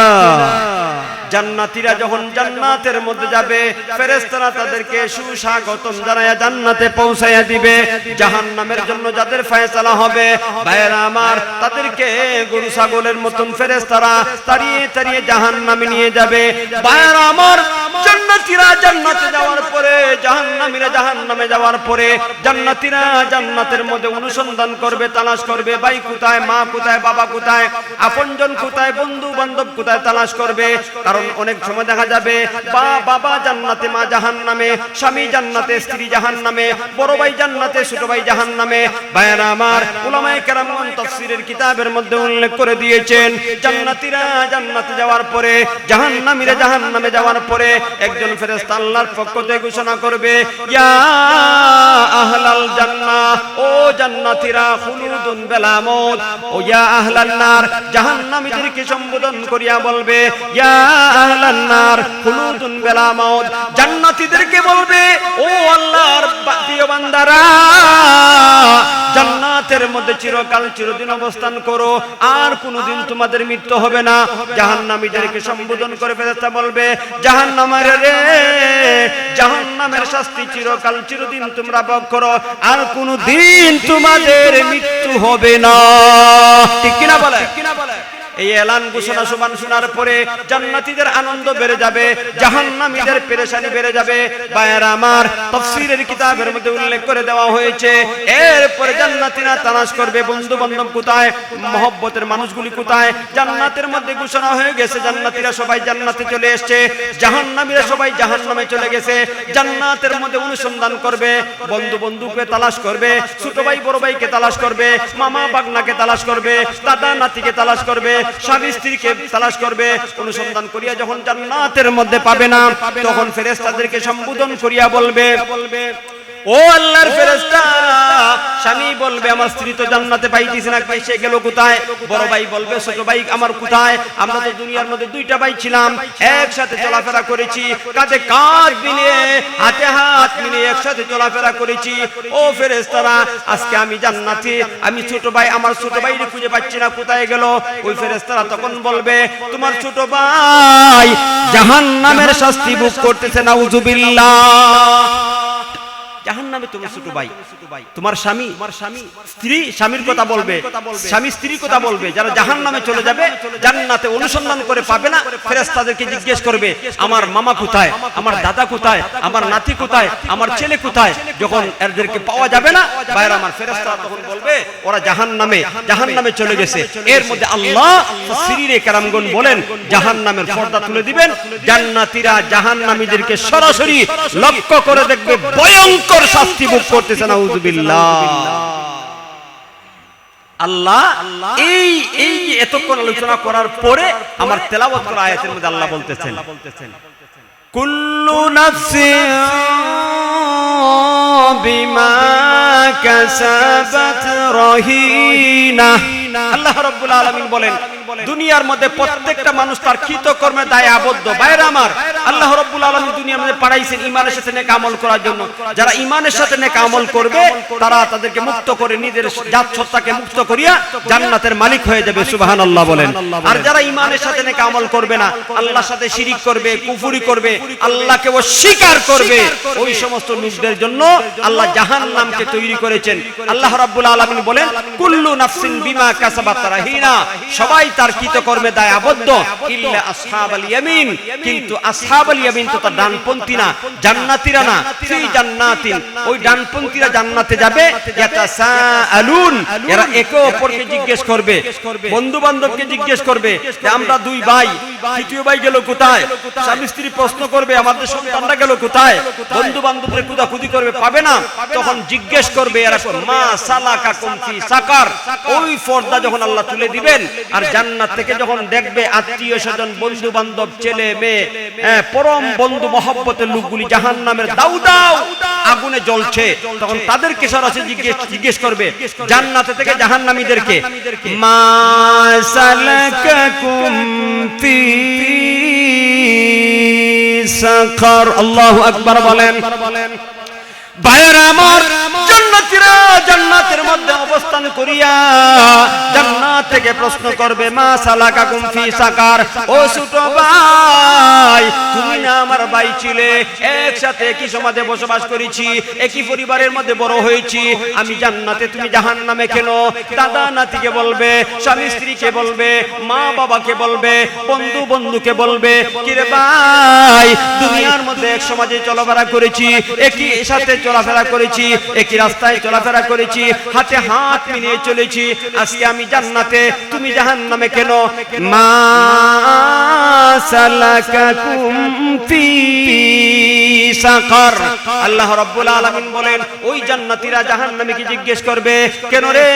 জান্নাতীরা যখন জান্নাতের মধ্যে যাবে, ফেরেশতারা তাদেরকে সুস্বাগতম জানায়া জান্নাতে পৌঁছায়া দিবে। জাহান্নামের জন্য যাদের ফয়সালা হবে, ভাইরা আমার, তাদেরকে গরু ছাগলের মতন ফেরেশতারা তাড়িয়ে তাড়িয়ে জাহান্নামে নিয়ে যাবে। ভাইরা আমার, জান্নাতীরা জান্নাতে যাওয়ার পরে, জাহান্নামীরা জাহান্নামে যাওয়ার পরে, জান্নাতীরা জান্নাতের মধ্যে অনুসন্ধান করবে, তালাশ করবে, ভাই কোথায়, মা কোথায়, বাবা কোথায়, আপনজন কোথায়, বন্ধু বান্ধব কোথায়, তালাশ করবে। কারণ অনেক সময় দেখা যাবে বাবা জান্নাতে, মা জাহান্নামে, স্বামী জান্নাতে, স্ত্রী জাহান্নামে, বড় ভাই জান্নাতে, ছোট ভাই জাহান্নামে। ভাইরা আমার, উলামায়ে কেরামগণ তাফসীরের কিতাবের মধ্যে উল্লেখ করে দিয়েছেন, জান্নাতীরা জান্নাতে যাওয়ার পরে, জাহান্নামীরা জাহান্নামে যাওয়ার পরে একজন ফেরেশতা আল্লাহর পক্ষ থেকে ঘোষণা করবে, ইয়া আহলাল জান্নাহ, ও জান্নাতীরা, খুলুদুন বিলা মউত। ও ইয়া আহলান নার, জাহান্নামীদেরকে সম্বোধন করিয়া বলবে, ইয়া আহলান নার খুলুদুন বিলা মউত। জান্নাতীদেরকে বলবে, ও আল্লাহর প্রিয় বান্দারা, জান্নাতের মধ্যে চিরকাল চিরদিন অবস্থান করো, আর কোনদিন তোমাদের মৃত্যু হবে না। জাহান্নামীদেরকে সম্বোধন করে ফেরেশতা বলবে, জাহান্নামের রে, জাহান্নামের শাস্তি চিরকাল চিরদিন তোমরা ভোগ করো, আর কোনদিন তোমাদের মৃত্যু হবে না। ঠিক কিনা বলে? এই এলান ঘোষণা সুবান শোনার পরে জান্নাতীদের আনন্দ বেড়ে যাবে, জাহান্নামীদের পেরেশানি বেড়ে যাবে। ভাইরা আমার, তাফসীরের কিতাবের মধ্যে উল্লেখ করে দেওয়া হয়েছে, এরপরে জান্নাতীরা তালাশ করবে বন্ধু বান্ধব কোথায়, মহব্বতের মানুষগুলি কোথায়। জান্নাতের মধ্যে ঘোষণা হয়ে গেছে, জান্নাতীরা সবাই জান্নাতে চলে এসেছে, জাহান্নামীরা সবাই জাহান্নামে চলে গেছে। জান্নাতের মধ্যে অনুসন্ধান করবে, বন্ধু বন্ধুকে তালাশ করবে, ছোট ভাই বড় ভাইকে তালাশ করবে, মামা বাগনাকে তালাশ করবে, দাদা নাতিকে তালাশ করবে, স্বামী স্ত্রীকে তালাশ করবে। অনুসন্ধান করিয়া যখন জান্নাতের মধ্যে পাবে না, তখন ফেরেশতাদেরকে সম্বোধন করিয়া বলবে, ও আল্লাহর ফেরেশতা, স্বামী বলবে, আমার স্ত্রী তো জান্নাতে পাইতেছে না, সে গেল কোথায়? বড় ভাই বলবে, ছোট ভাই আমার কোথায়? আমরা তো দুনিয়ার মধ্যে দুইটা ভাই ছিলাম, একসাথে চলাফেরা করেছি, কাঁধে কাঁধ মিলিয়ে, হাতে হাত মিলিয়ে একসাথে চলাফেরা করেছি। ও ফেরেশতারা, আজকে আমি জান্নাতে, আমি ছোট ভাই, আমার ছোট ভাইকে খুঁজে পাচ্ছি না, কোথায় গেল? ওই ফেরেশতারা তখন বলবে, তোমার ছোট ভাই জাহান্নামের শাস্তি ভোগ করতেছে, নাউযুবিল্লাহ। জাহান্নামে তোমার ছোট ভাই, তোমার স্বামী স্ত্রী, স্বামীর কথা বলবে, স্বামী স্ত্রীর কথা বলবে, যারা জাহান্নামে চলে যাবে, জান্নাতে অনুসন্ধান করে পাবে না, ফেরেশতাদেরকে জিজ্ঞেস করবে, আমার মামা কোথায়, আমার দাদা কোথায়, আমার নাতি কোথায়, আমার ছেলে কোথায়? যখন এদেরকে পাওয়া যাবে না, ভাইরা আমার, ফেরেশতারা তখন বলবে, ওরা জাহান্নামে চলে গেছে। এর মধ্যে আল্লাহ তাফসীরে কেরামগণ বলেন, জাহান্নামের পর্দা তুলে দিবেন, জান্নাতীরা জাহান্নামীদেরকে সরাসরি লক্ষ্য করে দেখবে, ভয়ঙ্কর শাস্তি ভোগ করতেছে, নাউযুবিল্লাহ। আল্লাহ এই এতক্ষণ আলোচনা করার পরে আমার তেলাওয়াত করা আয়াতের মধ্যে আল্লাহ বলতেছেন, কুল্লু নাফসিন বিমা কাসাবাত রহিনা। আল্লাহ রাব্বুল আলামিন বলেন, দুনিয়ার মধ্যে প্রত্যেকটা মানুষ তার কৃতকর্মে দায়ে আবদ্ধ। ভাইরা আমার, আল্লাহ রাব্বুল আলামিন দুনিয়ার মধ্যে পাঠাইছেন ঈমানের সাথে নেক আমল করার জন্য। যারা ঈমানের সাথে নেক আমল করবে, তারা তাদেরকে মুক্ত করে, নিজের জাত সত্তাকে মুক্ত করিয়া জান্নাতের মালিক হয়ে যাবে, সুবহানাল্লাহ বলেন। আর যারা ঈমানের সাথে নেক আমল করবে না, আল্লাহর সাথে শিরিক করবে, কুফরি করবে, আল্লাহকে অস্বীকার করবে, ওই সমস্ত লোকদের জন্য আল্লাহ জাহান্নামকে তৈরি করেছেন। আল্লাহ রাব্বুল আলামিন বলেন, কুল্লু নাফসিন বিমা কাসাবাত রাহিনা, সবাই তার কৃতকর্মে দায়াবদ্ধ ইল্লা আসহাবাল ইয়ামিন, কিন্তু আসহাবাল ইয়ামিন তো তার ডানপন্থী না, জান্নাতীরা না। ফি জান্নাতিন, ওই ডানপন্থীরা জান্নাতে যাবে। ইয়াতাসাআলুন, এরা একে অপরকে জিজ্ঞেস করবে, বন্ধু বান্ধবকে জিজ্ঞেস করবে যে আমরা দুই ভাই, তৃতীয় ভাই গেল কোথায়? স্বামী স্ত্রী প্রশ্ন করবে আমাদের সন্তানরা গেল কোথায়? বন্ধু বান্ধবদের কুদাকুদি করবে, পাবে না। তখন জিজ্ঞেস করবে এরা মা সালাকাকুম ফি সাকার। ওই পর্দা যখন আল্লাহ তুলে দিবেন আর জান্নাত থেকে যখন দেখবে আত্মীয় স্বজন, বন্ধু বান্ধব, ছেলে মেয়ে, পরম বন্ধু মহব্বতের লোকগুলি জাহান্নামের দাউ দাউ আগুনে জ্বলছে, তখন তাদেরকে সরাসরি জিজ্ঞেস করবে জান্নাতে থেকে জাহান্নামীদেরকে, মা সালাকাকুম ফি সাকার। আল্লাহু আকবার বলেন। ভাইরা আমার, জান্নাতীরা জান্নাতের মধ্যে অবস্থান করিয়া জান্নাত থেকে প্রশ্ন করবে মা সালাকাকুম ফি সাকার। ও ছোট ভাই, তুমি না আমার ভাই ছিলে, একসাথে একই সমাজে বসবাস করেছি, একই পরিবারের মধ্যে বড় হয়েছি, আমি জান্নাতে, তুমি জাহান্নামে কেন? দাদা নাতিকে বলবে, স্বামী স্ত্রীকে বলবে, মা বাবাকে বলবে, বন্ধু বন্ধুকে বলবে, কিরে ভাই, দুনিয়ার মধ্যে এক সমাজে চলাফেরা করেছি, একই সাথে চলাফেরা করেছি, একই রাস্তায় চলাফেরা করেছি, হাতে হাত মিলিয়ে চলেছি, আজকে আমি জান্নাতে, তুমি জাহান্নামে কেন? মা সালাকাকুম ফি সাকার। আল্লাহ রাব্বুল আলামিন বলেন, ওই জান্নাতীরা জাহান্নামীকে জিজ্ঞেস করবে, কেন রে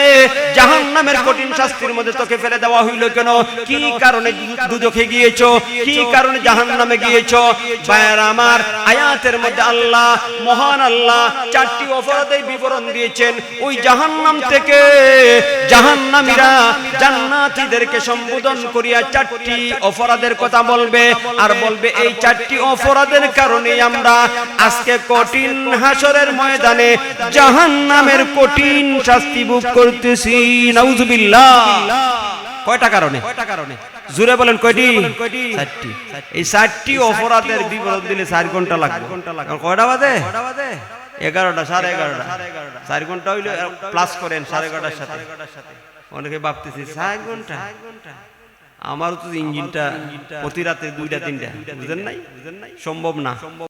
জাহান্নামের কঠিন শাস্তির মধ্যে তোকে ফেলে দেওয়া হইল কেন? কি কারণে দুজখে গিয়েছো? কি কারণে জাহান্নামে গিয়েছো? ভাইরা আমার, আয়াতের মধ্যে আল্লাহ, মহান আল্লাহ, চারটি অপরাধের বিবরণ দিয়েছেন। ওই জাহান্নাম থেকে জাহান্নামীরা জান্নাতীদেরকে সম্বোধন করিয়া চারটি অপরাধের কথা বলবে, আর বলবে এই চারটি অপরাধের কারণে আমরা আজকে কঠিন হাসরের ময়দানে জাহান্নামের কঠিন শাস্তি ভোগ করতেছি। নাউজুবিল্লাহ। কয়টা কারণে? জোরে বলেন কয়টি? চারটি। এই চারটি অপরাধের বিবরণ দিলে 4 ঘন্টা লাগবে। কয়টা বাজে? 11টা, 11:30। 4 ঘন্টা হইলে প্লাস করেন 11:30 সাথে। অনেকে ভাবতেছি 4 ঘন্টা, আমারও তো ইঞ্জিনটা প্রতি রাতে 2টা 3টা, বুঝেন নাই? সম্ভব না।